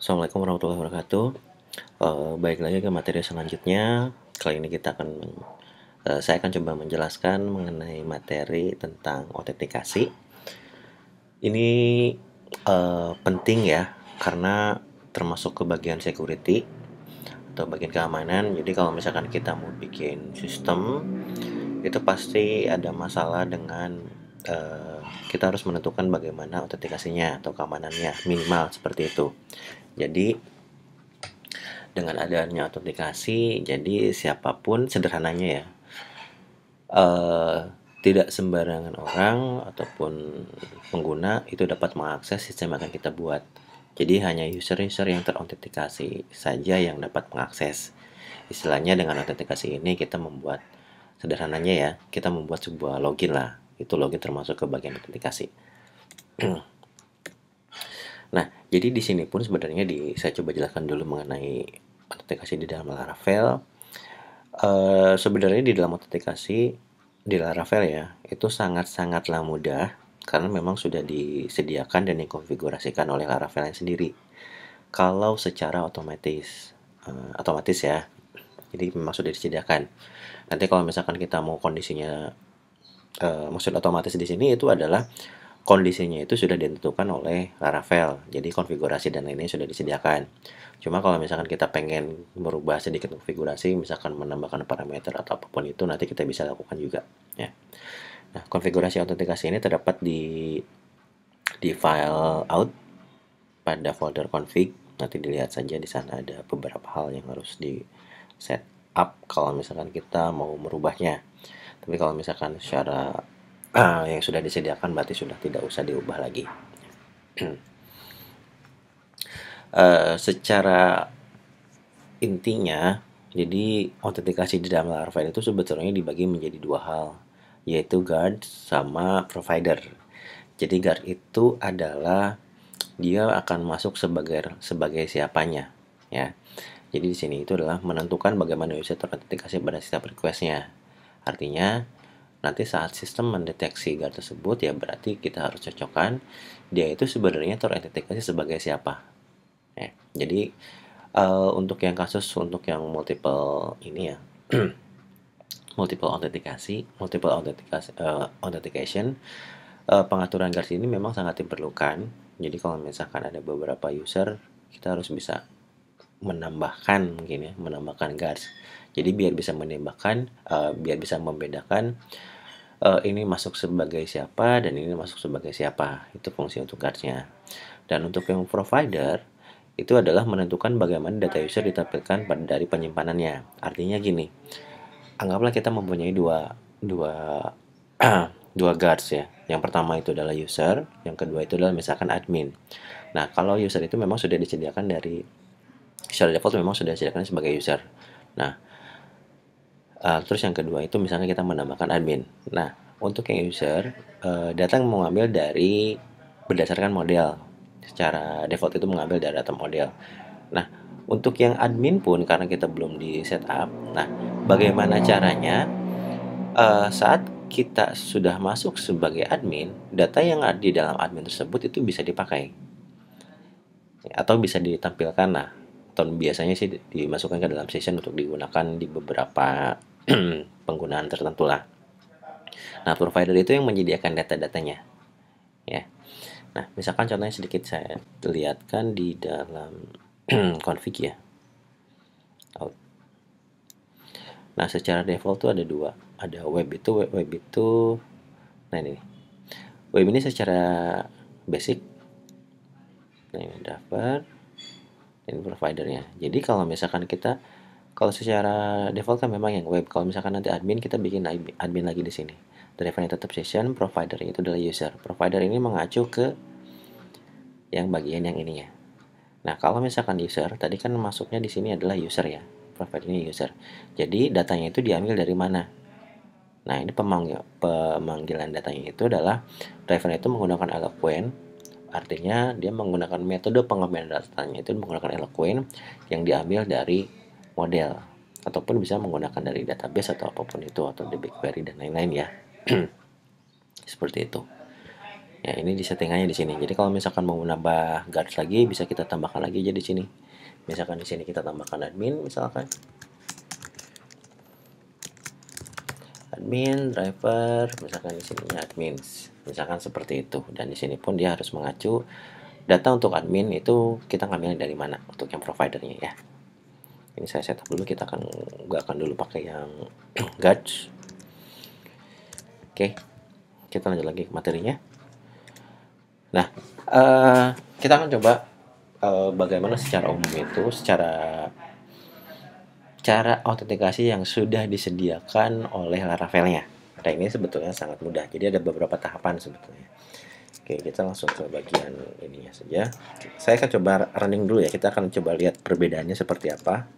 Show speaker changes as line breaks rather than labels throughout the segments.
Assalamualaikum warahmatullahi wabarakatuh. Baik lagi ke materi selanjutnya. Kali ini saya akan coba menjelaskan mengenai materi tentang autentikasi. Ini penting ya, karena termasuk ke bagian security atau bagian keamanan. Jadi kalau misalkan kita mau bikin sistem, itu pasti ada masalah dengan eh, kita harus menentukan bagaimana autentikasinya atau keamanannya minimal seperti itu. Jadi dengan adanya autentikasi, jadi siapapun sederhananya ya, eh, tidak sembarangan orang ataupun pengguna itu dapat mengakses sistem yang akan kita buat. Jadi hanya user-user yang terautentikasi saja yang dapat mengakses. Istilahnya dengan autentikasi ini kita membuat sederhananya ya, kita membuat sebuah login lah. Itu login termasuk ke bagian autentikasi. Nah, jadi di sini pun sebenarnya saya coba jelaskan dulu mengenai autentikasi di dalam Laravel. Sebenarnya di dalam autentikasi di Laravel ya, itu sangat-sangatlah mudah karena memang sudah disediakan dan dikonfigurasikan oleh Laravel sendiri. Kalau secara otomatis ya, jadi memang sudah disediakan. Nanti kalau misalkan kita mau kondisinya, maksud otomatis di sini itu adalah kondisinya itu sudah ditentukan oleh Laravel. Jadi konfigurasi dan lainnya sudah disediakan. Cuma kalau misalkan kita pengen merubah sedikit konfigurasi, misalkan menambahkan parameter atau apapun itu, nanti kita bisa lakukan juga. Ya. Nah, konfigurasi autentikasi ini terdapat di file out pada folder config. Nanti dilihat saja di sana ada beberapa hal yang harus di set up kalau misalkan kita mau merubahnya. Tapi kalau misalkan secara yang sudah disediakan berarti sudah tidak usah diubah lagi. Secara intinya, jadi autentikasi di dalam Laravel itu sebetulnya dibagi menjadi dua hal, yaitu guard sama provider. Jadi guard itu adalah dia akan masuk sebagai sebagai siapanya, ya. Jadi di sini itu adalah menentukan bagaimana user terautentikasi pada setiap requestnya. Artinya nanti saat sistem mendeteksi guard tersebut ya berarti kita harus cocokkan dia itu sebenarnya terautentikasi sebagai siapa. Ya, jadi untuk yang multiple ini ya, authentication, pengaturan guards ini memang sangat diperlukan. Jadi kalau misalkan ada beberapa user, kita harus bisa menambahkan guards. Jadi biar bisa membedakan ini masuk sebagai siapa dan ini masuk sebagai siapa. Itu fungsi untuk guardsnya. Dan untuk yang provider, itu adalah menentukan bagaimana data user ditampilkan dari penyimpanannya. Artinya gini, anggaplah kita mempunyai dua dua guards ya. Yang pertama itu adalah user, yang kedua itu adalah misalkan admin. Nah, kalau user itu memang sudah disediakan secara default memang sudah disediakan sebagai user. Nah, terus yang kedua itu misalnya kita menambahkan admin. Nah, untuk yang user, data mengambil berdasarkan model. Secara default itu mengambil dari data model. Nah, untuk yang admin pun karena kita belum di setup. Nah, bagaimana caranya saat kita sudah masuk sebagai admin, data yang ada di dalam admin tersebut itu bisa dipakai atau bisa ditampilkan lah. Atau biasanya sih dimasukkan ke dalam session untuk digunakan di beberapa penggunaan tertentu lah. Nah, provider itu yang menyediakan data-datanya, ya. Nah, misalkan contohnya sedikit saya lihatkan di dalam config ya. Out. Nah, secara default tuh ada dua. Ada web itu. Nah ini, web ini secara basic. Nah ini driver, ini providernya. Jadi kalau misalkan kalau secara default kan memang yang web. Kalau misalkan nanti admin, kita bikin admin lagi di sini. Drivernya tetap session, providernya itu adalah user. Provider ini mengacu ke yang bagian yang ininya. Nah, kalau misalkan user, tadi kan masuknya di sini adalah user ya. Providernya user. Jadi datanya itu diambil dari mana? Nah, ini pemanggilan datanya itu adalah driver itu menggunakan Eloquent. Artinya dia menggunakan metode pengambilan datanya itu menggunakan Eloquent yang diambil dari model ataupun bisa menggunakan dari database atau apapun itu atau di BigQuery dan lain-lain ya. Seperti itu. Ya, ini di settingannya di sini. Jadi kalau misalkan mau menambah guards lagi, bisa kita tambahkan lagi aja di sini. Misalkan di sini kita tambahkan admin, misalkan admin driver, misalkan di sininya admins, misalkan seperti itu. Dan di sini pun dia harus mengacu data untuk admin itu kita ngambil dari mana untuk yang providernya ya. Ini saya setup dulu, kita akan nggak akan dulu pakai yang guards. Oke, kita lanjut lagi ke materinya. Nah, kita akan coba bagaimana secara umum itu, secara cara autentikasi yang sudah disediakan oleh Laravel-nya. Nah, ini sebetulnya sangat mudah. Jadi ada beberapa tahapan sebetulnya. Oke, kita langsung ke bagian ininya saja. Saya akan coba running dulu ya. Kita akan coba lihat perbedaannya seperti apa.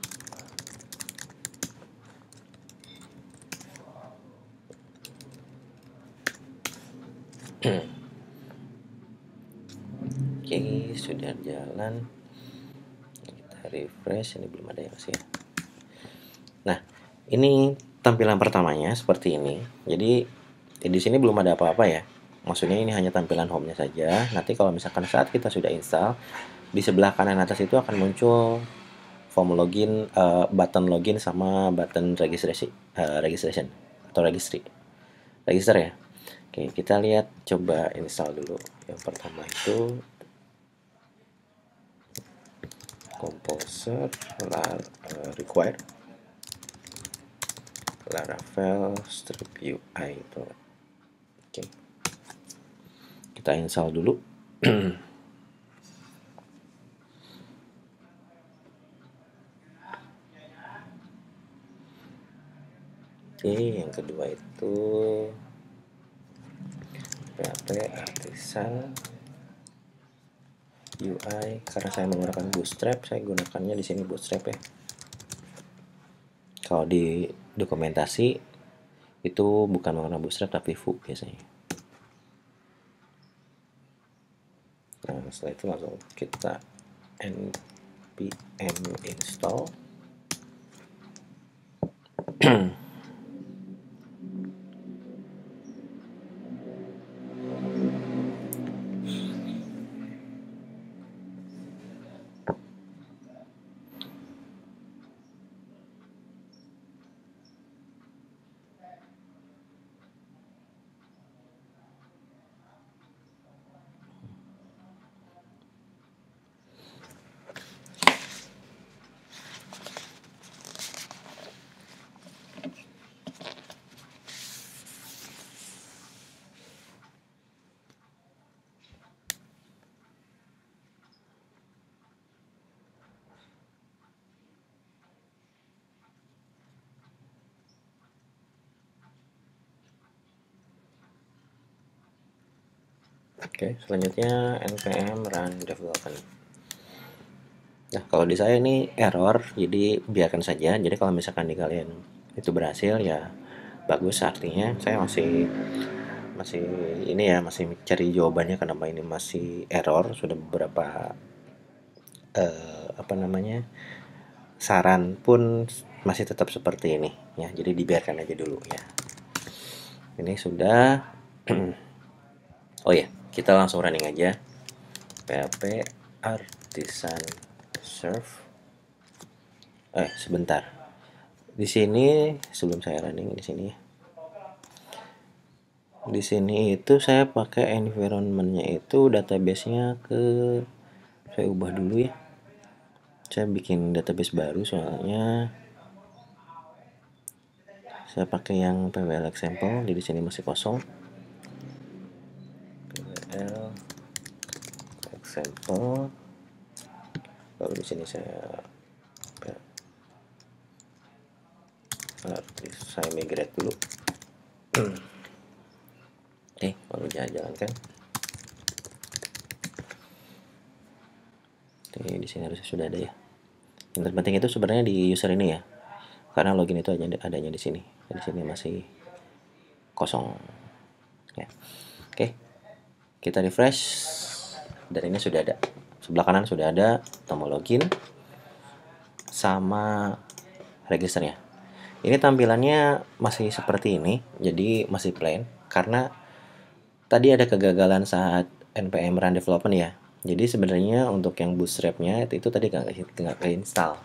Oke, sudah jalan. Kita refresh. Ini belum ada yang sih. Nah, ini tampilan pertamanya seperti ini. Jadi di sini belum ada apa-apa ya. Maksudnya ini hanya tampilan home-nya saja. Nanti kalau misalkan saat kita sudah install, di sebelah kanan atas itu akan muncul form login, button login sama button registration atau register ya. Oke, kita lihat coba install dulu. Yang pertama itu composer required Laravel strip UI itu. Oke, kita install dulu. Oke, yang kedua itu PHP Artisan UI. Karena saya menggunakan Bootstrap, saya gunakannya di sini Bootstrap ya. Kalau di dokumentasi itu bukan menggunakan Bootstrap tapi Vue biasanya. Nah, setelah itu langsung kita npm install. Oke, selanjutnya npm run development. Nah, kalau di saya ini error, jadi biarkan saja. Jadi kalau misalkan di kalian itu berhasil ya bagus, artinya saya masih masih ini ya, masih cari jawabannya kenapa ini masih error. Sudah beberapa apa namanya, saran pun masih tetap seperti ini ya. Jadi dibiarkan aja dulu ya. Ini sudah. Oh ya, kita langsung running aja. PHP artisan serve. Sebentar. Di sini sebelum saya running di sini ya. Di sini itu saya pakai environment-nya itu database-nya ke, saya ubah dulu ya. Saya bikin database baru soalnya saya pakai yang PWL example, jadi di sini masih kosong. PWL example. Lalu di sini saya migrate dulu. Baru jalan-jalan kan. Di sini harusnya sudah ada ya. Yang terpenting itu sebenarnya di user ini ya. Karena login itu adanya di sini. Di sini masih kosong. Ya. Oke. Kita refresh. Dan ini sudah ada. Sebelah kanan sudah ada tombol login sama registernya. Ini tampilannya masih seperti ini, jadi masih plain karena tadi ada kegagalan saat npm run development ya. Jadi sebenarnya untuk yang bootstrapnya itu tadi nggak keinstall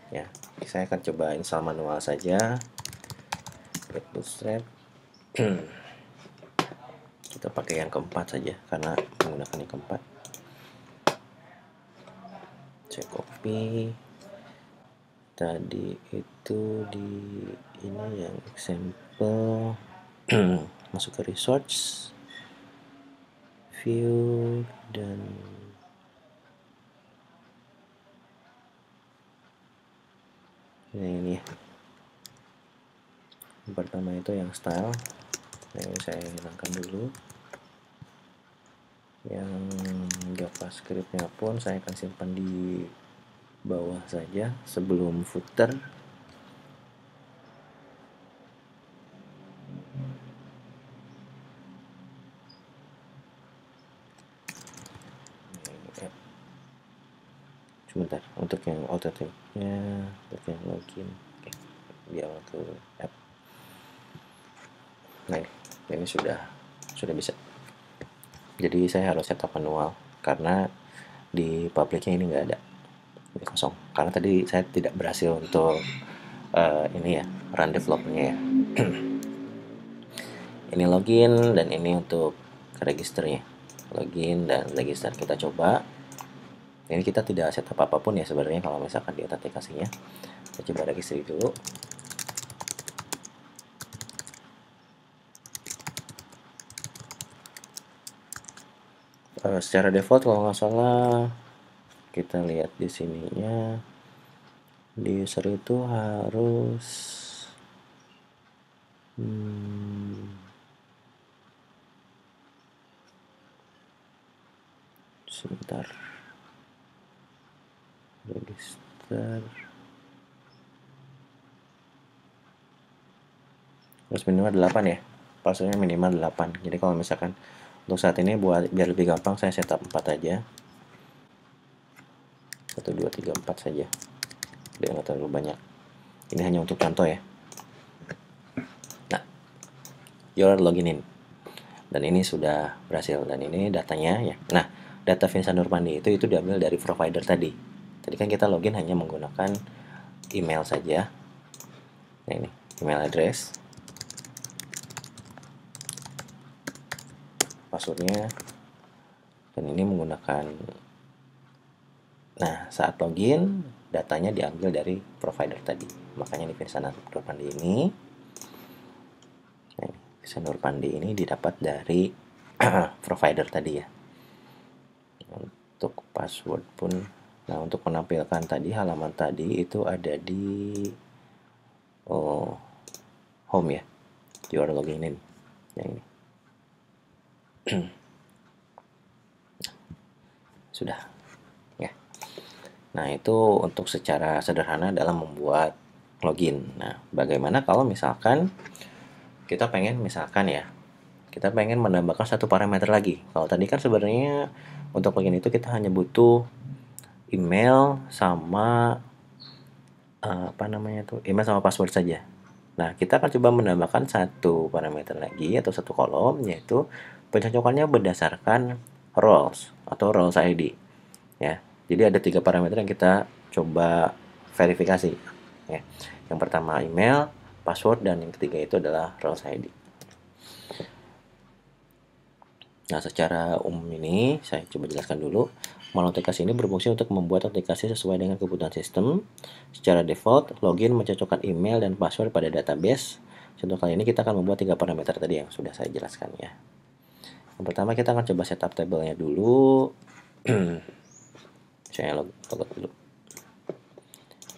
ya. Saya akan coba install manual saja. Git bootstrap. Kita pakai yang keempat saja karena menggunakan yang keempat. Saya copy. Tadi itu di ini yang example. Masuk ke resource, view, dan ini ya. Yang pertama itu yang style. Nah, ini saya hilangkan dulu. Yang JavaScript-nya pun saya akan simpan di bawah saja sebelum footer. Sebentar, untuk yang alternative-nya, untuk yang login, oke, dia ke app. Nah, ini sudah bisa. Jadi saya harus setup manual karena di publicnya ini nggak ada, ini kosong. Karena tadi saya tidak berhasil untuk ini ya, run developnya ya. Ini login dan ini untuk registernya. Login dan register, kita coba. Ini kita tidak setup apapun ya sebenarnya kalau misalkan di autentikasinya. Kita coba register dulu. Secara default kalau nggak salah, kita lihat di sininya, di user itu harus sebentar, register harus minimal 8 ya, passwordnya minimal 8. Jadi kalau misalkan untuk saat ini biar lebih gampang saya setup 4 aja, 1 2 3 4 saja, biar nggak terlalu banyak. Ini hanya untuk contoh ya. Nah, you're login in, dan ini sudah berhasil, dan ini datanya ya. Nah, data Vincent Nurpandi itu diambil dari provider tadi. Tadi kan kita login hanya menggunakan email saja. Nah, ini email address, passwordnya, dan ini menggunakan. Nah, saat login datanya diambil dari provider tadi. Makanya di Vincent Nurpandi ini, Vincent Nurpandi ini didapat dari provider tadi ya. Untuk password pun, nah untuk menampilkan tadi halaman tadi itu ada di home ya, you are logging in yang ini. Sudah ya. Nah, itu untuk secara sederhana dalam membuat login. Nah, bagaimana kalau misalkan kita pengen menambahkan satu parameter lagi. Kalau tadi kan sebenarnya untuk login itu kita hanya butuh email sama email sama password saja. Nah, kita akan coba menambahkan satu parameter lagi atau satu kolom, yaitu pencocokannya berdasarkan roles atau roles ID ya. Jadi ada 3 parameter yang kita coba verifikasi ya. Yang pertama email, password, dan yang ketiga itu adalah roles ID. Nah, secara umum ini saya coba jelaskan dulu. Manual autentikasi ini berfungsi untuk membuat autentikasi sesuai dengan kebutuhan sistem. Secara default, login mencocokkan email dan password pada database. Contoh kali ini kita akan membuat 3 parameter tadi yang sudah saya jelaskan ya. Yang pertama kita akan coba setup tabelnya dulu. Saya logout dulu.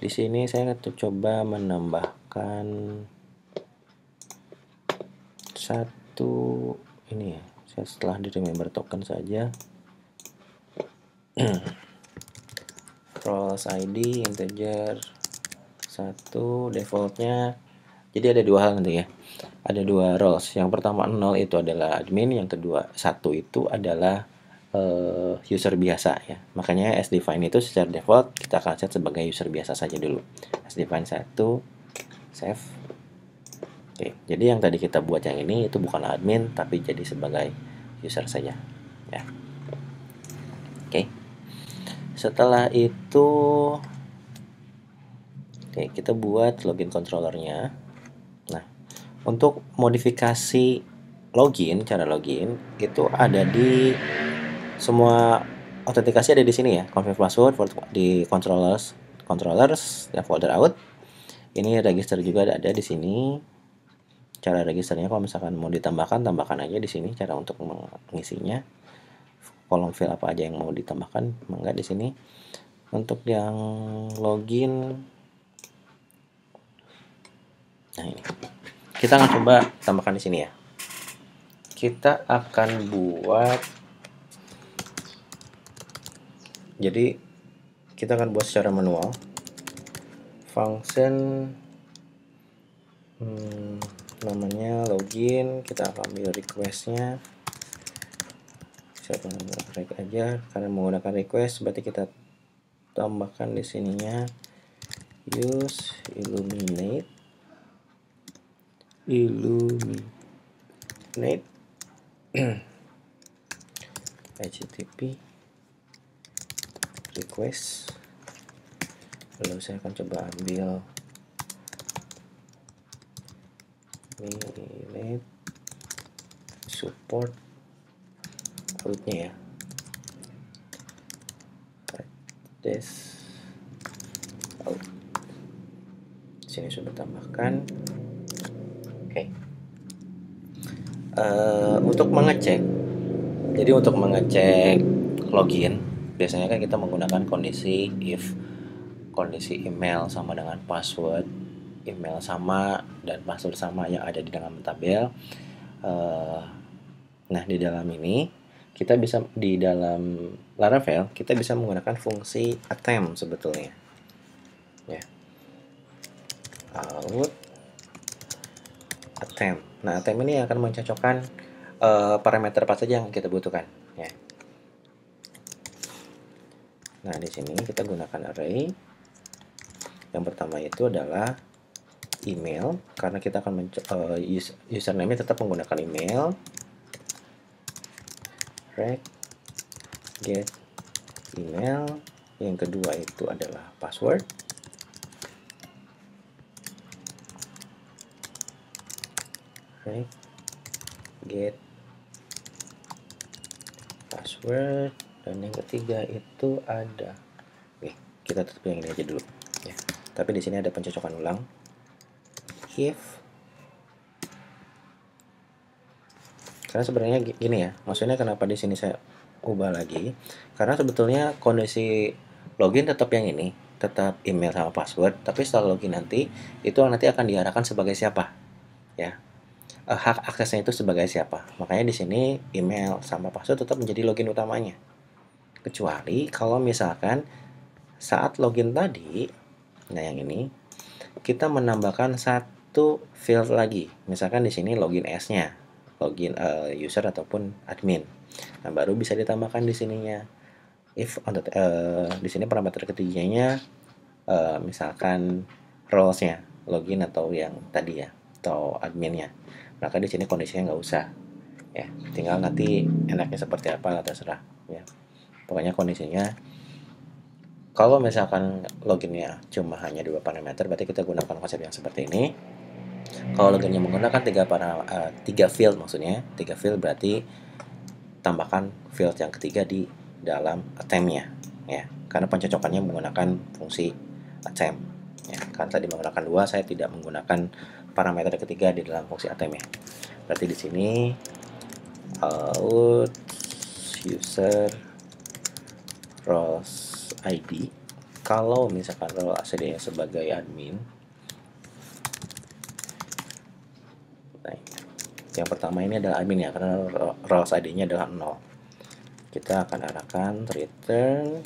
Di sini saya akan coba menambahkan satu ini ya. Saya setelah di remember token saja. Roles ID integer 1, defaultnya. Jadi ada 2 hal nanti ya. Ada 2 roles. Yang pertama 0 itu adalah admin, yang kedua 1 itu adalah user biasa ya. Makanya as define itu secara default kita akan set sebagai user biasa saja dulu. As define 1, save. Oke, jadi yang tadi kita buat yang ini itu bukan admin tapi jadi sebagai user saja ya. Oke. Setelah itu kita buat login controllernya. Nah, untuk modifikasi login, cara login itu ada di semua autentikasi ada di sini ya. Configure password di controllers dan folder out. Ini register juga ada di sini. Cara registernya kalau misalkan mau ditambahkan, tambahkan aja di sini cara untuk mengisinya. Kolom field apa aja yang mau ditambahkan, enggak di sini. Untuk yang login, nah ini kita akan coba tambahkan di sini ya. Kita akan buat, jadi kita akan buat secara manual function namanya login. Kita akan ambil requestnya, saya request aja karena menggunakan request, berarti kita tambahkan di sininya use illuminate http request. Lalu saya akan coba ambil minute support rootnya ya, this out. Sini sudah tambahkan. Oke. Untuk mengecek, jadi untuk mengecek login biasanya kan kita menggunakan kondisi if kondisi email sama dengan password, email sama dan password sama yang ada di dalam tabel. Nah, di dalam ini kita bisa, di dalam Laravel kita bisa menggunakan fungsi attempt sebetulnya ya, out attempt. Nah, attempt ini akan mencocokkan parameter apa saja yang kita butuhkan ya. Nah, di sini kita gunakan array. Yang pertama itu adalah email, karena kita akan username tetap menggunakan email. Get email. Yang kedua itu adalah password. Get password. Dan yang ketiga itu ada, kita tutup yang ini aja dulu ya. Tapi di sini ada pencocokan ulang. If, karena sebenarnya gini ya, maksudnya kenapa di sini saya ubah lagi, karena sebetulnya kondisi login tetap yang ini, tetap email sama password, tapi setelah login nanti itu nanti akan diarahkan sebagai siapa ya, hak aksesnya itu sebagai siapa. Makanya di sini email sama password tetap menjadi login utamanya, kecuali kalau misalkan saat login tadi, nah yang ini kita menambahkan satu field lagi, misalkan di sini login S-nya, login user ataupun admin. Nah, baru bisa ditambahkan di sininya. If di sini parameter ketiganya misalkan roles-nya, login atau yang tadi ya, atau adminnya. Maka di sini kondisinya nggak usah ya. Tinggal nanti enaknya seperti apa terserah ya. Pokoknya kondisinya kalau misalkan loginnya cuma hanya 2 parameter, berarti kita gunakan konsep yang seperti ini. Kalau loginnya menggunakan 3 field, maksudnya 3 field, berarti tambahkan field yang ketiga di dalam attempt-nya ya. Karena pencocokannya menggunakan fungsi attempt ya. Karena tadi menggunakan 2, saya tidak menggunakan parameter ketiga di dalam fungsi attempt ya. Berarti di sini out user roles ID. Kalau misalkan role ID-nya sebagai admin, nah, yang pertama ini adalah admin ya, karena roles ID-nya adalah 0. Kita akan arahkan return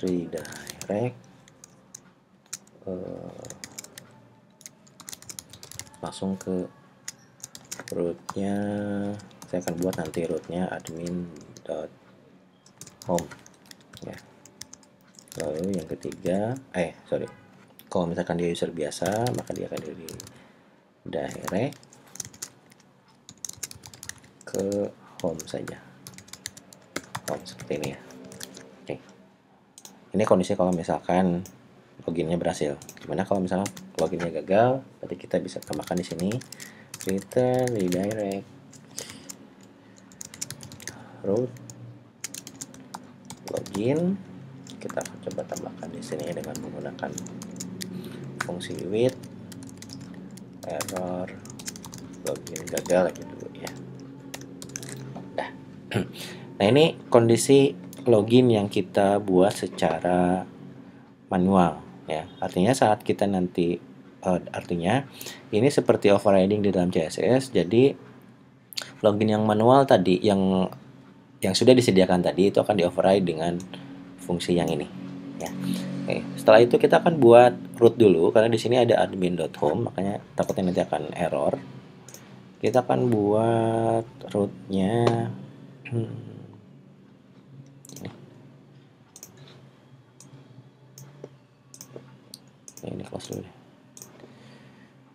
redirect langsung ke rootnya. Saya akan buat nanti rootnya admin.home ya. Lalu yang ketiga, kalau misalkan dia user biasa, maka dia akan di direct ke home saja, home seperti ini ya. Oke, ini kondisi kalau misalkan loginnya berhasil. Gimana kalau misalkan loginnya gagal? Berarti kita bisa tambahkan di sini return redirect root login. Kita akan coba tambahkan di sini dengan menggunakan fungsi with error login gagal aja dulu ya. Nah, nah ini kondisi login yang kita buat secara manual ya. Artinya saat kita nanti artinya ini seperti overriding di dalam CSS. Jadi login yang manual tadi yang sudah disediakan tadi itu akan di override dengan fungsi yang ini ya. Oke, setelah itu kita akan buat root dulu karena di sini ada admin.home, makanya takutnya nanti akan error. Kita akan buat rootnya ini close dulu deh.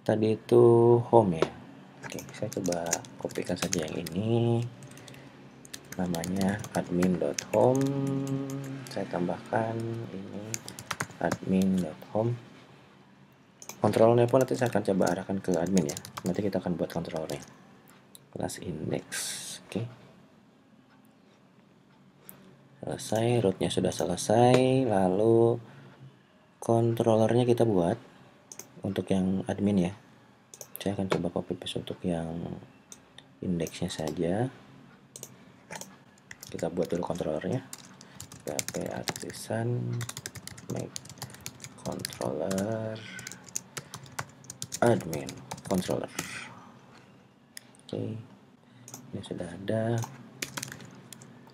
Tadi itu home ya. Oke, saya coba kopikan saja yang ini, namanya admin.home. Saya tambahkan ini admin.home. Kontrolnya pun nanti saya akan coba arahkan ke admin ya. Nanti kita akan buat kontrolnya class index. Oke, selesai, rootnya sudah selesai. Lalu controllernya kita buat untuk yang admin ya. Saya akan coba copy paste untuk yang indeksnya saja. Kita buat dulu controllernya, php artisan make controller admin controller. Oke, ini sudah ada.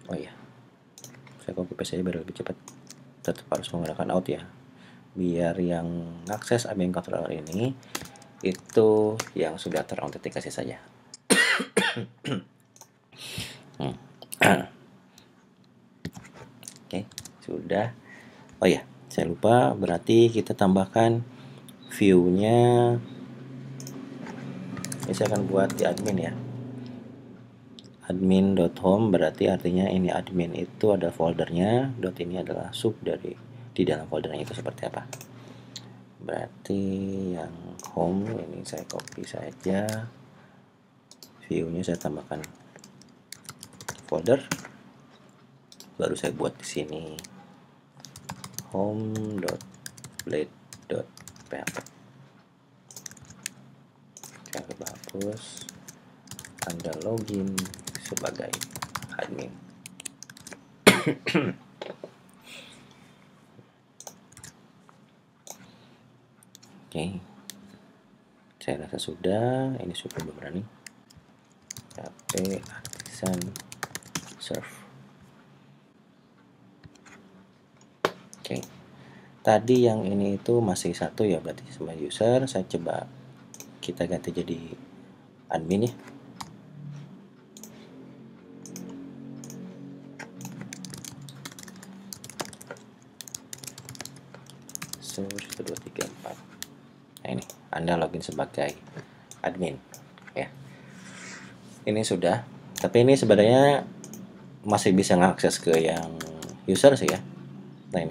Oh iya, saya copy paste aja biar lebih cepat. Tetap harus menggunakan out ya, biar yang akses admin controller ini itu yang sudah terautentikasi saja. Oke, sudah. Oh ya, saya lupa, berarti kita tambahkan view-nya. Ini saya akan buat di admin ya. Admin.home berarti artinya ini admin itu ada foldernya, dot ini adalah sub dari di dalam foldernya itu seperti apa. Berarti yang home ini saya copy saja, view-nya saya tambahkan folder, baru saya buat di sini home.blade.php. Saya coba hapus, Anda login sebagai admin. Oke, saya rasa sudah. Ini super berani. php artisan serve. Oke, tadi yang ini itu masih satu ya, berarti semua user. Saya coba kita ganti jadi admin ya. Source 1 2 3 4. Nah ini, Anda login sebagai admin ya. Ini sudah, tapi ini sebenarnya masih bisa mengakses ke yang user sih ya. Nah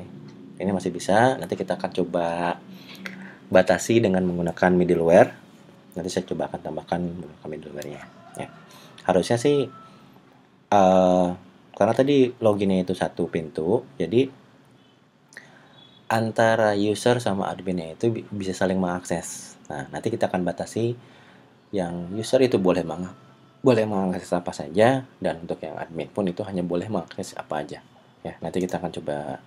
ini masih bisa. Nanti kita akan coba batasi dengan menggunakan middleware. Nanti saya coba akan tambahkan menggunakan middleware-nya ya. Harusnya sih karena tadi loginnya itu satu pintu, jadi antara user sama adminnya itu bisa saling mengakses. Nah, nanti kita akan batasi yang user itu boleh mengakses apa saja, dan untuk yang admin pun itu hanya boleh mengakses apa aja. Ya, nanti kita akan coba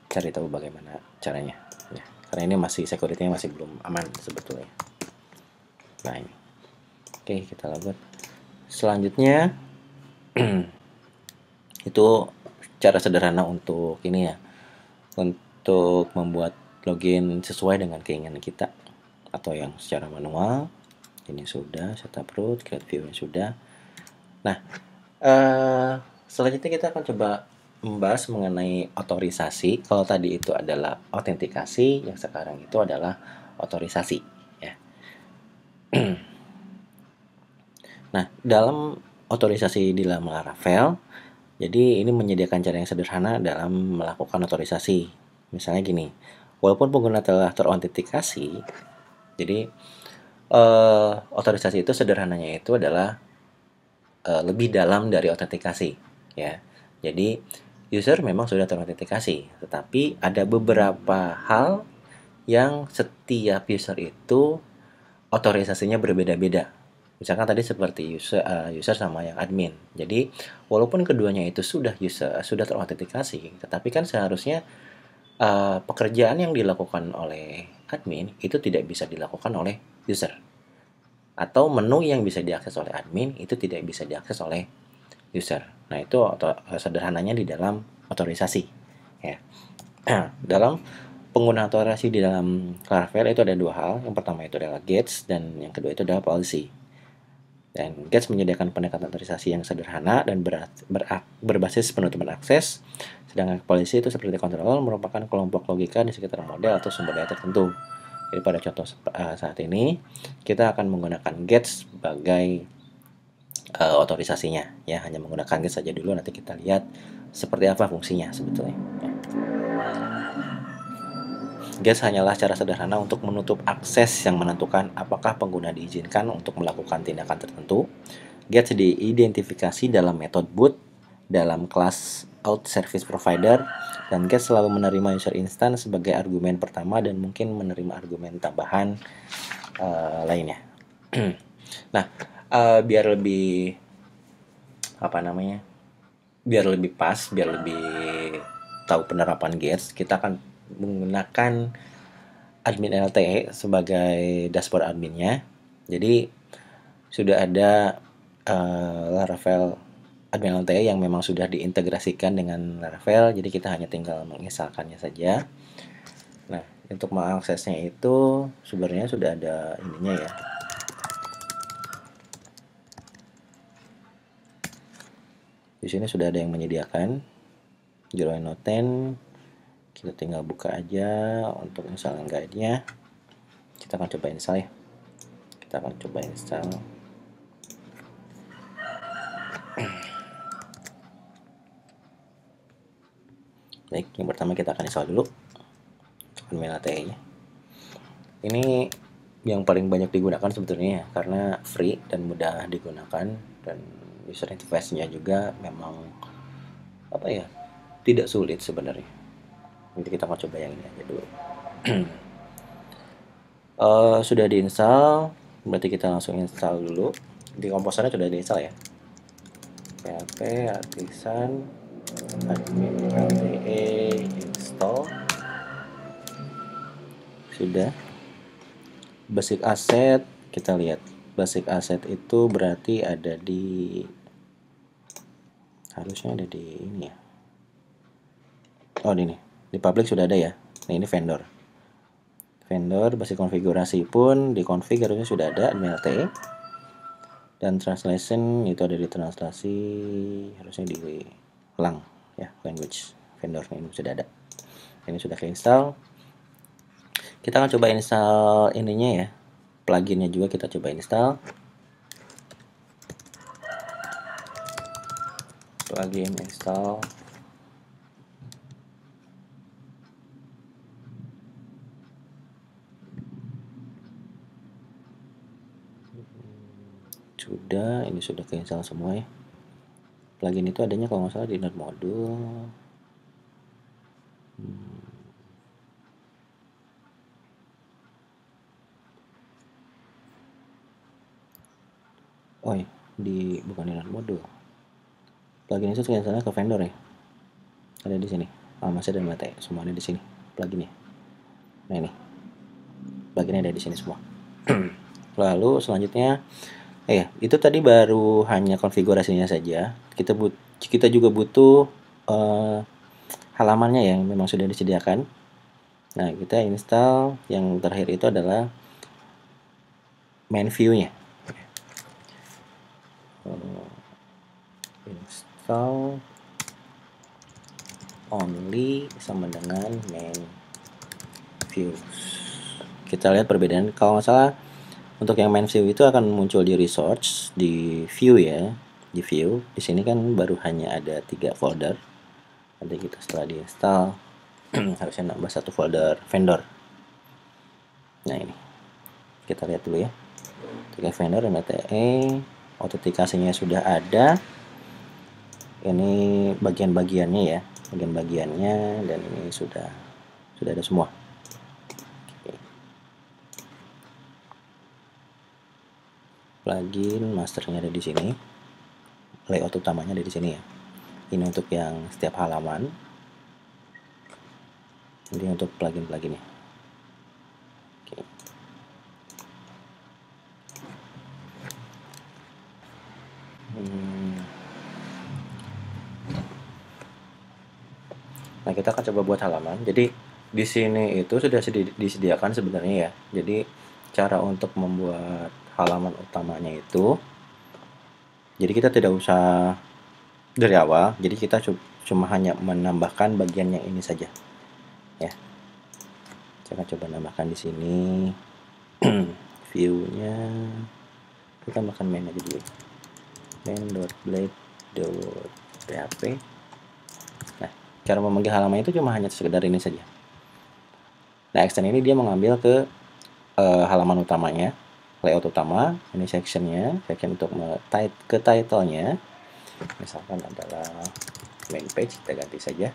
cari tahu bagaimana caranya. Ya, karena ini masih security-nya masih belum aman sebetulnya. Nah ini, oke kita lanjut. Selanjutnya itu cara sederhana untuk ini ya, untuk membuat login sesuai dengan keinginan kita atau yang secara manual. Ini sudah setup root, create view-nya sudah. Nah, selanjutnya kita akan coba membahas mengenai otorisasi. Kalau tadi itu adalah autentikasi, yang sekarang itu adalah otorisasi ya. Nah, dalam otorisasi di dalam Laravel. Jadi ini menyediakan cara yang sederhana dalam melakukan otorisasi. Misalnya gini, walaupun pengguna telah terautentikasi, jadi otorisasi itu sederhananya itu adalah lebih dalam dari autentikasi, ya. Jadi user memang sudah terautentikasi, tetapi ada beberapa hal yang setiap user itu otorisasinya berbeda-beda. Misalkan tadi seperti user sama yang admin. Jadi walaupun keduanya itu sudah terautentikasi, tetapi kan seharusnya pekerjaan yang dilakukan oleh admin itu tidak bisa dilakukan oleh user, atau menu yang bisa diakses oleh admin itu tidak bisa diakses oleh user. Nah, itu sederhananya di dalam otorisasi, ya. Dalam penggunaan otorisasi di dalam Laravel itu ada dua hal. Yang pertama itu adalah gets, dan yang kedua itu adalah policy. Dan gets menyediakan pendekatan otorisasi yang sederhana dan berbasis penutupan akses, sedangkan policy itu seperti kontrol merupakan kelompok logika di sekitar model atau sumber daya tertentu. Jadi pada contoh saat ini kita akan menggunakan gets sebagai otorisasinya, ya. Hanya menggunakan gets saja dulu, nanti kita lihat seperti apa fungsinya sebetulnya. Gets hanyalah cara sederhana untuk menutup akses yang menentukan apakah pengguna diizinkan untuk melakukan tindakan tertentu. Gets diidentifikasi dalam metode boot, dalam kelas out service provider, dan gets selalu menerima user instance sebagai argumen pertama dan mungkin menerima argumen tambahan lainnya. Nah, biar lebih biar lebih pas, biar lebih tahu penerapan gets, kita akan menggunakan admin LTE sebagai dashboard adminnya. Jadi sudah ada Laravel admin LTE yang memang sudah diintegrasikan dengan Laravel, jadi kita hanya tinggal menginstalkannya saja. Nah, untuk mengaksesnya itu sebenarnya sudah ada ininya, ya. Di sini sudah ada yang menyediakan Join Noten. Kita tinggal buka aja untuk install guide-nya. Kita akan coba install, ya. Kita akan coba install. Baik, yang pertama kita akan install dulu admin LTE-nya. Ini yang paling banyak digunakan sebetulnya, karena free dan mudah digunakan, dan user interface-nya juga memang tidak sulit sebenarnya. Nanti kita akan coba yang ini aja dulu. Sudah diinstal, berarti kita langsung install dulu. Di komposernya sudah diinstal, ya. php artisan admin LTE install. Sudah. Basic asset, kita lihat. Basic asset itu berarti harusnya ada di ini, ya. Oh, ini. Di public sudah ada, ya. Nah, ini vendor. Basic konfigurasi pun di config harusnya sudah ada admin LTE. Dan translation itu ada di translasi, harusnya di lang, ya, language vendornya ini sudah ada. Ini sudah keinstall. Kita akan coba install ininya, ya. Pluginnya juga kita coba install. Plugin install. Sudah, ini sudah keinstall semua, ya. Plugin itu adanya kalau nggak salah di node module. Oh, ya, bukan di node module. Plugin itu keinstallnya ke vendor, ya. Ada di sini. Masih ada mate, semua ada di sini pluginnya. Nah, ini pluginnya ada di sini semua. Lalu selanjutnya, itu tadi baru hanya konfigurasinya saja. Kita juga butuh halamannya yang memang sudah disediakan. Nah, kita install yang terakhir itu adalah main view-nya. Install only sama dengan main view. Kita lihat perbedaan. Kalau nggak salah, untuk yang main view itu akan muncul di resource, di view, ya. di view. Di sini kan baru hanya ada 3 folder. Nanti kita setelah diinstal harusnya nambah 1 folder vendor. Nah ini kita lihat dulu ya. 3 vendor MLTE, autentikasinya sudah ada. Ini bagian-bagiannya ya, bagian-bagiannya, dan ini sudah ada semua. Plugin masternya ada di sini, layout utamanya ada di sini ya. Ini untuk yang setiap halaman, ini untuk plugin-pluginnya. Oke. Nah, kita akan coba buat halaman. Jadi di sini itu sudah disediakan sebenarnya ya. Jadi cara untuk membuat halaman utamanya itu, jadi kita tidak usah dari awal. Jadi kita cuma hanya menambahkan bagian yang ini saja. Ya. Saya coba nambahkan di sini view-nya. Kita tambahkan main aja dulu. main.blade.php. Nah, cara memanggil halaman itu cuma hanya sekedar ini saja. Nah, extend ini dia mengambil ke halaman utamanya, layout utama. Ini section-nya, section untuk ke title-nya. Misalkan adalah main page, kita ganti saja.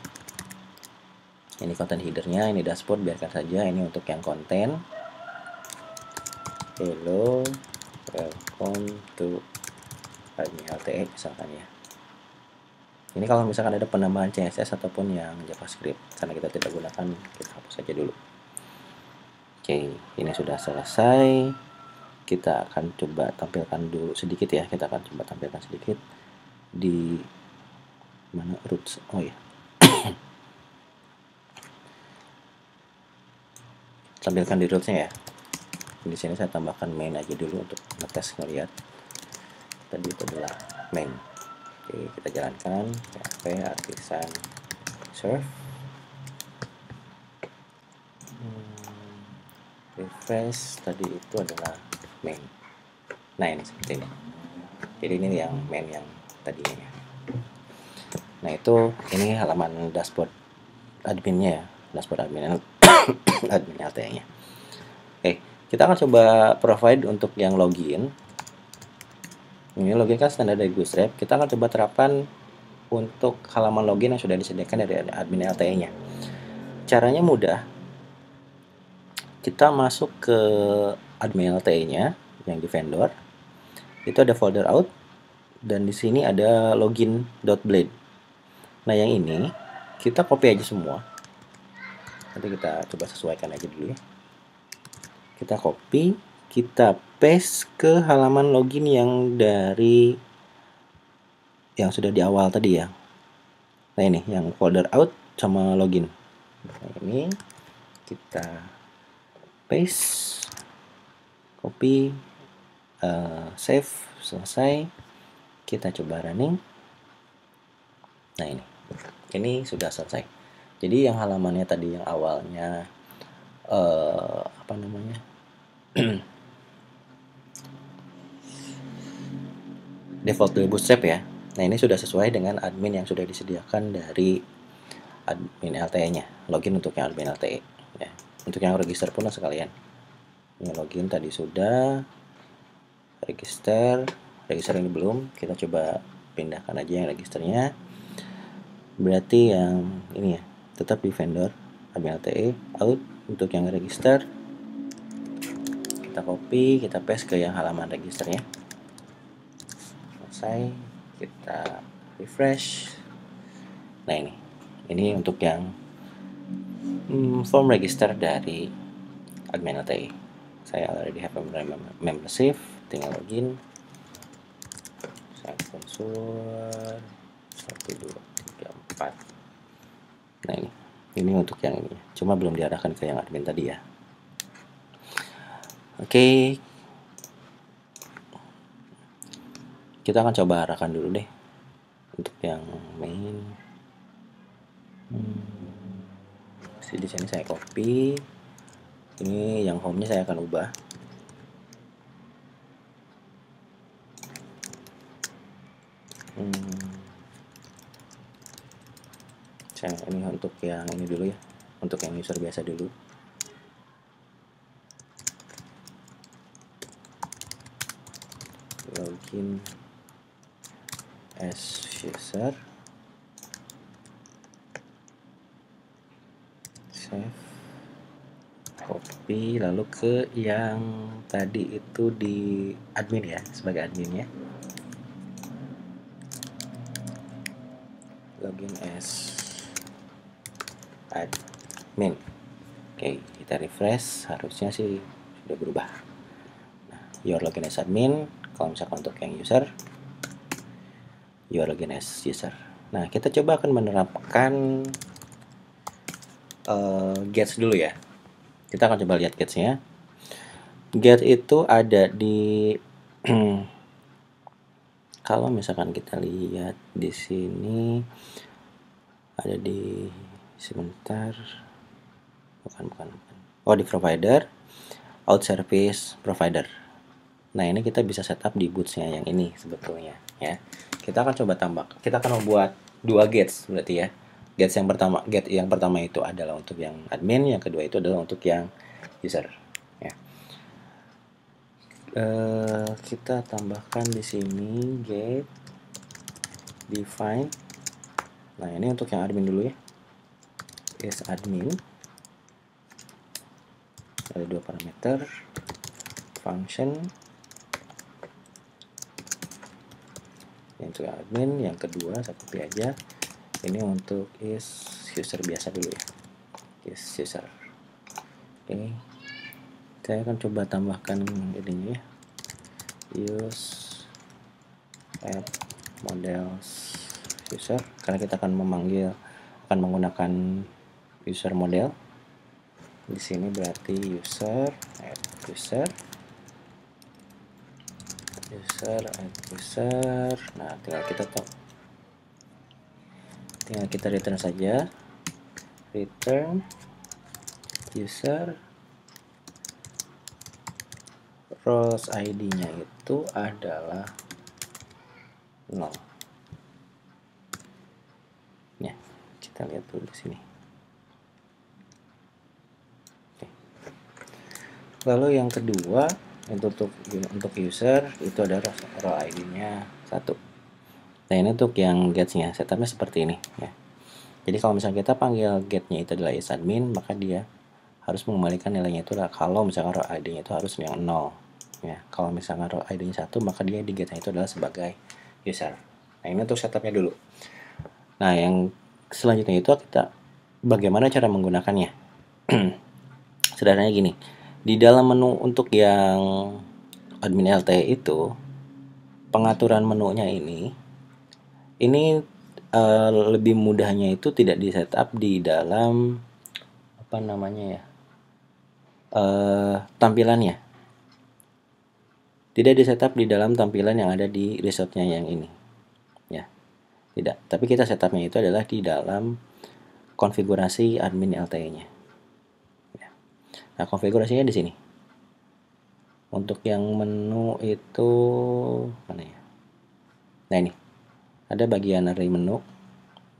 Ini content header-nya, ini dashboard, biarkan saja. Ini untuk yang konten. Hello, welcome to admin LTE misalkan ya. Ini kalau misalkan ada penambahan CSS ataupun yang JavaScript, karena kita tidak gunakan, kita hapus saja dulu. Oke, ini sudah selesai. Kita akan coba tampilkan dulu sedikit ya. Kita akan coba tampilkan sedikit di mana roots. Oh ya. Tampilkan di rootsnya ya. Di sini saya tambahkan main aja dulu untuk ngetes ngeliat. Tadi itu adalah main. Oke, kita jalankan PHP artisan serve. Refresh, tadi itu adalah main. Nah, ini seperti ini. Jadi ini yang main yang tadinya ya. Nah, itu ini halaman dashboard adminnya ya, dashboard admin admin LTE-nya. Oke, kita akan coba provide untuk yang login. Ini login kan standar dari Bootstrap. Kita akan coba terapkan untuk halaman login yang sudah disediakan dari admin LTE-nya. Caranya mudah. Kita masuk ke admin LTE-nya yang di vendor. Itu ada folder out dan di sini ada login.blade. Nah, yang ini kita copy aja semua. Nanti kita coba sesuaikan aja dulu ya. Kita copy, kita paste ke halaman login yang dari yang sudah di awal tadi ya. Nah, ini yang folder out sama login. Nah, ini kita paste, copy, save, selesai. Kita coba running. Nah, ini sudah selesai. Jadi yang halamannya tadi yang awalnya apa namanya, default dari Bootstrap ya. Nah, ini sudah sesuai dengan admin yang sudah disediakan dari admin LTE-nya. Login untuk yang admin LTE ya. Untuk yang register pun sekalian. Ini login tadi sudah, register ini belum. Kita coba pindahkan aja yang registernya. Berarti yang ini ya, tetap di vendor admin LTE out. Untuk yang register kita copy, kita paste ke yang halaman registernya. Selesai, kita refresh. Nah, ini untuk yang form register dari admin LTE. Saya already have a membership, tinggal login. Saya konsul 1 2 3 4. Nah, ini untuk yang ini, cuma belum diarahkan ke yang admin tadi ya. Oke, kita akan coba arahkan dulu deh untuk yang main. Di sini saya copy. Ini yang home-nya saya akan ubah. untuk yang ini dulu ya, untuk yang user biasa dulu. Login as user, save, copy, lalu ke yang tadi itu di admin ya, sebagai admin ya. Login as admin. Oke, kita refresh, harusnya sih sudah berubah. Nah, your login as admin. Kalau misalkan untuk yang user, your login as user. Nah, kita coba akan menerapkan gets dulu ya. Kita akan coba lihat getsnya. Get itu ada di kalau misalkan kita lihat di sini ada di sebentar, bukan. Oh, di provider, out service provider. Nah, ini kita bisa setup di boots-nya yang ini sebetulnya ya. Kita akan coba tambah. Kita akan membuat 2 gets berarti ya. Get yang pertama itu adalah untuk yang admin, yang kedua itu adalah untuk yang user ya. Kita tambahkan di sini get define. Nah, ini untuk yang admin dulu ya. Is admin. Ada 2 parameter, function yang untuk admin, yang kedua saya copy aja. Ini untuk is user biasa dulu ya. Is user. Oke. Saya akan coba tambahkan ininya ya. Use add models user, karena kita akan menggunakan user model. Di sini berarti user add user. Nah, tinggal kita return saja, return user, rows ID-nya itu adalah 0 ya. Kita lihat dulu di sini. Oke. Lalu yang kedua untuk user itu ada row ID-nya 1. Nah, ini untuk yang gets-nya, setupnya seperti ini ya. Jadi kalau misalnya kita panggil get-nya itu adalah isadmin, maka dia harus mengembalikan nilainya itu adalah, kalau misalkan row ID-nya itu harus yang 0 ya. Kalau misalkan row ID-nya 1, maka dia di get-nya itu adalah sebagai user. Nah, ini untuk setupnya dulu. Nah, yang selanjutnya itu kita bagaimana cara menggunakannya. Sederhananya gini, di dalam menu untuk yang admin LT itu, pengaturan menunya ini lebih mudahnya itu tidak di setup di dalam apa namanya ya, tampilannya. Tidak di setup di dalam tampilan yang ada di resource-nya yang ini ya, tidak. Tapi kita setupnya itu adalah di dalam konfigurasi admin LTE-nya ya. Nah, konfigurasinya di sini. Untuk yang menu itu mana ya? Nah, ini ada bagian dari menu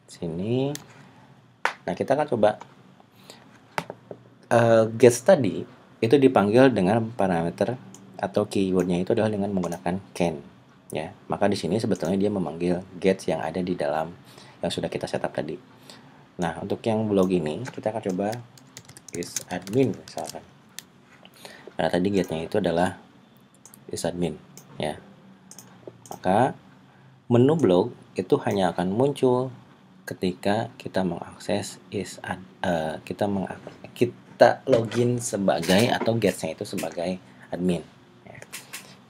sini. Nah, kita akan coba gets tadi itu dipanggil dengan parameter atau keywordnya itu adalah dengan menggunakan can ya. Maka di sini sebetulnya dia memanggil gets yang ada di dalam yang sudah kita setup tadi. Nah, untuk yang blog ini kita akan coba is admin misalkan. Karena tadi getnya itu adalah is admin ya. Maka menu blog itu hanya akan muncul ketika kita mengakses kita login sebagai atau getsnya itu sebagai admin ya.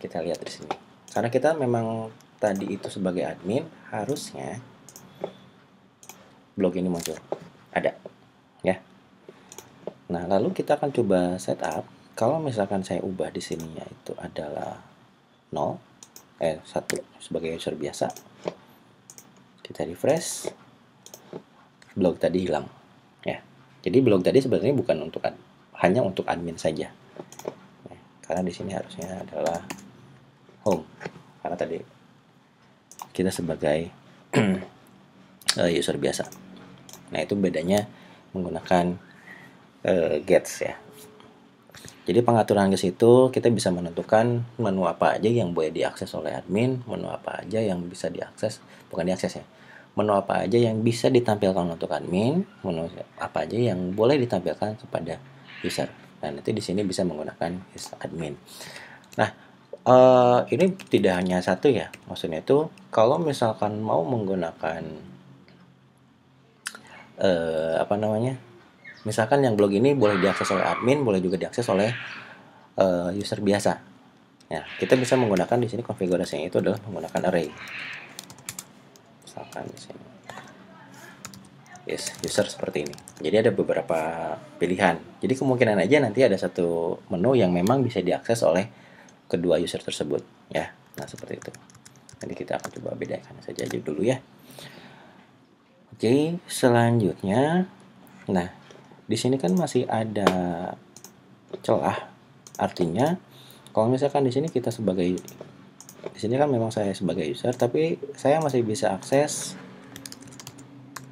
Kita lihat di sini. Karena kita memang tadi itu sebagai admin, harusnya blog ini muncul. Ada ya. Nah, lalu kita akan coba setup. Kalau misalkan saya ubah di sininya itu adalah 1 sebagai user biasa. Kita refresh. Blog tadi hilang ya. Jadi blog tadi sebenarnya bukan hanya untuk admin saja ya, karena di sini harusnya adalah home, karena tadi kita sebagai user biasa. Nah, itu bedanya menggunakan gets ya. Jadi pengaturan ke situ kita bisa menentukan menu apa aja yang boleh diakses oleh admin, menu apa aja yang bisa diakses, bukan diakses ya. Menu apa aja yang bisa ditampilkan untuk admin, menu apa aja yang boleh ditampilkan kepada user. Dan nanti di sini bisa menggunakan is admin. Nah, ini tidak hanya satu ya. Maksudnya itu kalau misalkan mau menggunakan apa namanya? Misalkan yang blog ini boleh diakses oleh admin, boleh juga diakses oleh user biasa. Ya, kita bisa menggunakan di sini konfigurasinya itu adalah menggunakan array. Misalkan di sini. Yes, user seperti ini. Jadi ada beberapa pilihan. Jadi kemungkinan aja nanti ada satu menu yang memang bisa diakses oleh kedua user tersebut, ya. Nah, seperti itu. Nanti kita akan coba bedakan saja aja dulu ya. Oke, selanjutnya, nah di sini kan masih ada celah. Artinya, kalau misalkan di sini kita sebagai di sini kan memang saya sebagai user, tapi saya masih bisa akses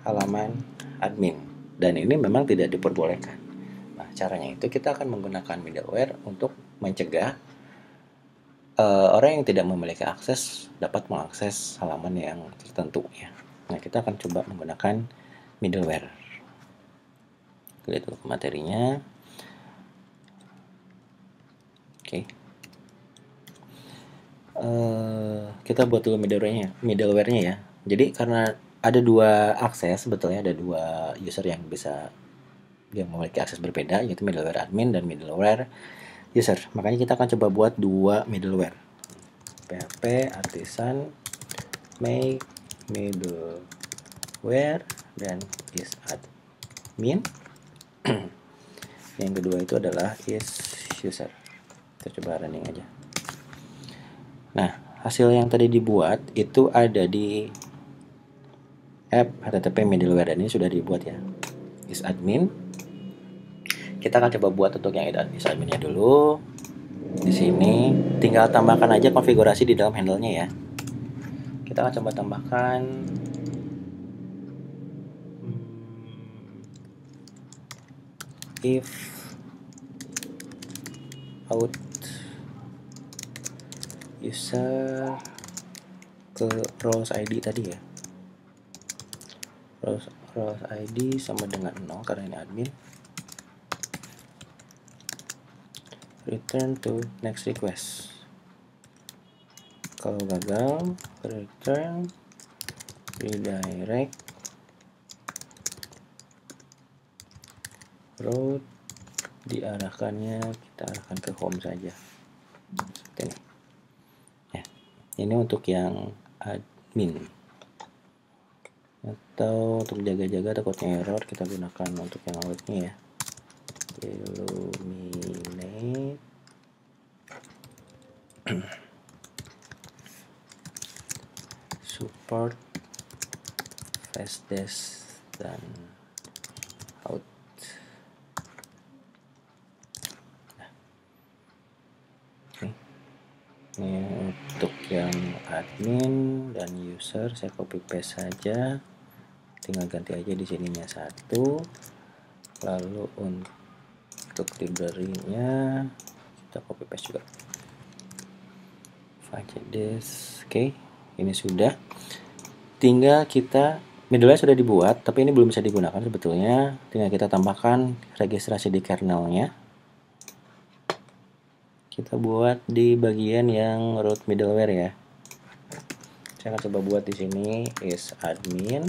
halaman admin dan ini memang tidak diperbolehkan. Nah, caranya itu kita akan menggunakan middleware untuk mencegah orang yang tidak memiliki akses dapat mengakses halaman yang tertentu ya. Nah, kita akan coba menggunakan middleware. Lihat dulu materinya. Oke. Kita buat dulu middleware-nya ya. Jadi karena ada dua akses, sebetulnya ada dua user yang bisa yang memiliki akses berbeda, yaitu middleware admin dan middleware user. Makanya kita akan coba buat dua middleware. PHP artisan make middleware dan is admin. Yang kedua itu adalah is user. Kita coba running aja. Nah, hasil yang tadi dibuat itu ada di app http middleware dan ini sudah dibuat ya. Is admin. Kita akan coba buat untuk yang is adminnya dulu. Di sini tinggal tambahkan aja konfigurasi di dalam handle-nya ya. Kita akan coba tambahkan if out user ke roles ID tadi ya. Roles ID sama dengan 0 karena ini admin. Return to next request. Kalau gagal, return redirect route, diarahkannya kita arahkan ke home saja. Seperti ini. Ya, ini untuk yang admin. Atau untuk jaga-jaga takutnya error kita gunakan untuk yang outnya ya. Illuminate support fastdisk dan out. Nah, ini untuk yang admin dan user saya copy paste saja, tinggal ganti aja di sininya 1. Lalu untuk library-nya kita copy paste juga fastdisk. Oke, ini sudah. Tinggal kita middleware sudah dibuat, tapi ini belum bisa digunakan sebetulnya. Tinggal kita tambahkan registrasi di kernelnya. Kita buat di bagian yang root middleware ya. Saya akan coba buat di sini is admin.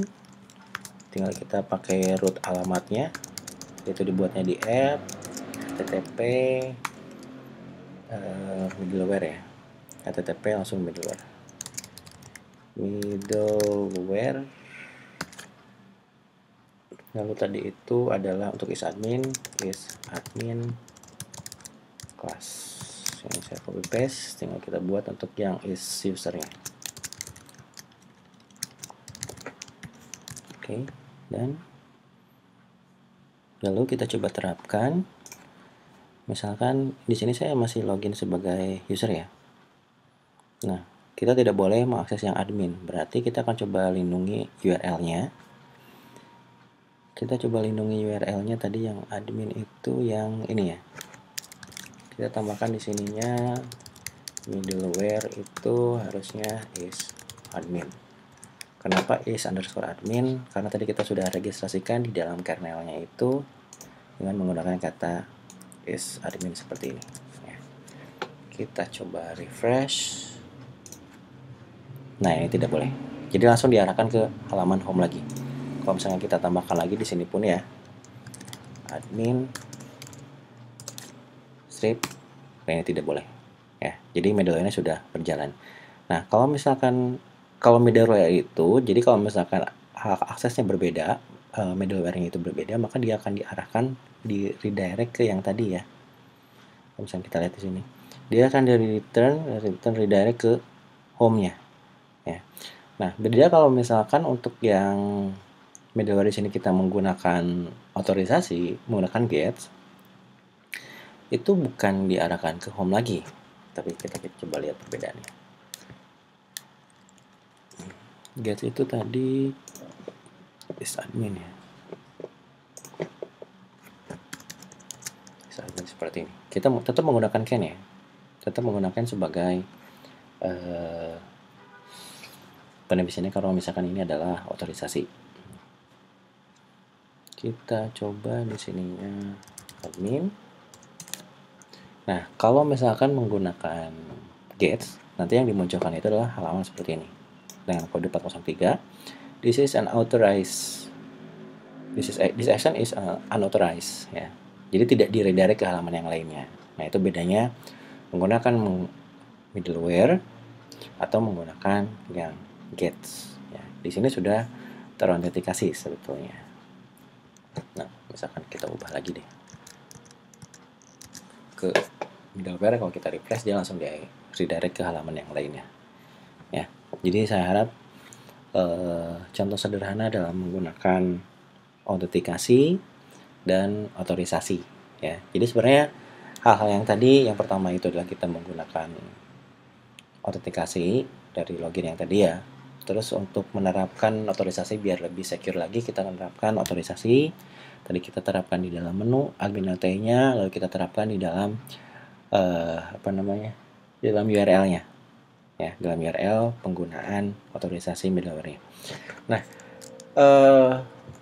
Tinggal kita pakai root alamatnya. Itu dibuatnya di app http middleware ya. http langsung middleware. Lalu tadi itu adalah untuk is admin class. Ini saya copy paste, tinggal kita buat untuk yang is usernya. Oke, dan lalu kita coba terapkan. Misalkan di sini saya masih login sebagai user ya. Nah, kita tidak boleh mengakses yang admin, berarti kita akan coba lindungi URL-nya. Kita coba lindungi URL-nya tadi yang admin itu yang ini ya. Kita tambahkan di sininya middleware itu harusnya is admin. Kenapa is underscore admin? Karena tadi kita sudah registrasikan di dalam kernelnya itu dengan menggunakan kata is admin seperti ini. Ya. Kita coba refresh. Nah, ini tidak boleh. Jadi langsung diarahkan ke halaman home lagi. Kalau misalnya kita tambahkan lagi di sini pun ya, admin strip, ini tidak boleh. Ya, jadi middleware-nya sudah berjalan. Nah, kalau middleware itu, jadi kalau misalkan hak aksesnya berbeda, middleware-nya itu berbeda, maka dia akan diarahkan di redirect ke yang tadi ya. Kalau misalnya kita lihat di sini, dia akan di return redirect ke home-nya. Ya. Nah, beda kalau misalkan untuk yang middleware di sini kita menggunakan otorisasi, menggunakan gets, itu bukan diarahkan ke home lagi, tapi kita coba lihat perbedaannya. Gets itu tadi is admin ya, is admin seperti ini. Kita tetap menggunakan can ya, tetap menggunakan sebagai penebisannya kalau misalkan ini adalah otorisasi. Kita coba di sininya admin. Nah, kalau misalkan menggunakan gets, nanti yang dimunculkan itu adalah halaman seperti ini dengan kode 403. This action is unauthorized ya. Jadi tidak di-redirect ke halaman yang lainnya. Nah, itu bedanya menggunakan middleware atau menggunakan yang gets ya. Di sini sudah terautentikasi sebetulnya. Nah, misalkan kita ubah lagi deh ke middleware, kalau kita refresh dia langsung di redirect ke halaman yang lainnya ya. Jadi saya harap contoh sederhana dalam menggunakan autentikasi dan otorisasi ya. Jadi sebenarnya hal-hal yang tadi, yang pertama itu adalah kita menggunakan autentikasi dari login yang tadi ya. Terus untuk menerapkan otorisasi biar lebih secure lagi, kita menerapkan otorisasi. Tadi kita terapkan di dalam menu admin LT-nya, lalu kita terapkan di dalam di dalam URL-nya. Ya, dalam URL penggunaan otorisasi middleware-nya. Nah,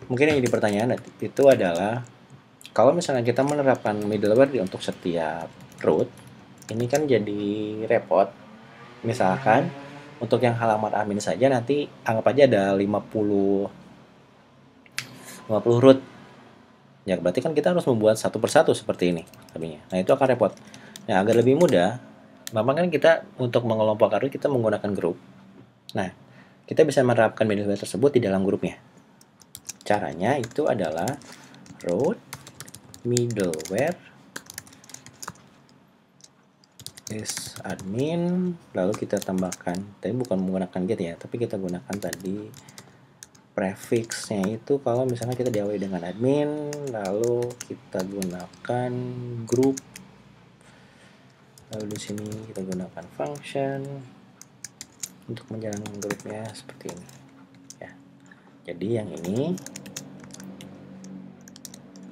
mungkin yang jadi pertanyaan itu adalah kalau misalnya kita menerapkan middleware untuk setiap root, ini kan jadi repot. Misalkan untuk yang halaman admin saja nanti anggap aja ada 50 root. Ya, berarti kan kita harus membuat satu persatu seperti ini adminnya. Nah, itu akan repot. Nah, agar lebih mudah, memang kan kita untuk mengelompokkan root kita menggunakan grup. Nah, kita bisa menerapkan middleware tersebut di dalam grupnya. Caranya itu adalah root middleware is admin, lalu kita tambahkan, tadi bukan menggunakan get ya, tapi kita gunakan tadi prefixnya itu kalau misalnya kita diawali dengan admin, lalu kita gunakan group, lalu di sini kita gunakan function untuk menjalankan grupnya seperti ini ya. Jadi yang ini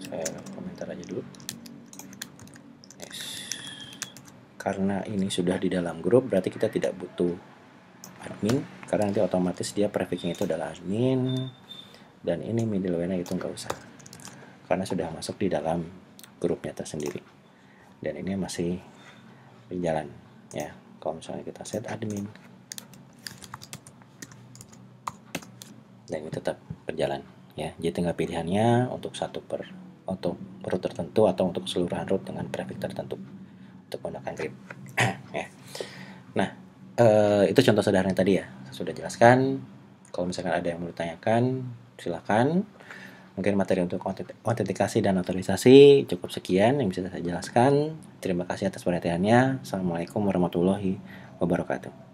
saya komentar aja dulu. Karena ini sudah di dalam grup, berarti kita tidak butuh admin, karena nanti otomatis dia prefixnya itu adalah admin, dan ini middleware-nya itu nggak usah, karena sudah masuk di dalam grupnya tersendiri, dan ini masih berjalan ya. Kalau misalnya kita set admin, dan ini tetap berjalan ya. Jadi tinggal pilihannya untuk root tertentu atau untuk keseluruhan root dengan prefix tertentu untuk menggunakan grip ya. Nah, itu contoh sederhana tadi ya, saya sudah jelaskan. Kalau misalkan ada yang mau ditanyakan, silakan. Mungkin materi untuk autentikasi dan otorisasi cukup sekian yang bisa saya jelaskan. Terima kasih atas perhatiannya. Assalamualaikum warahmatullahi wabarakatuh.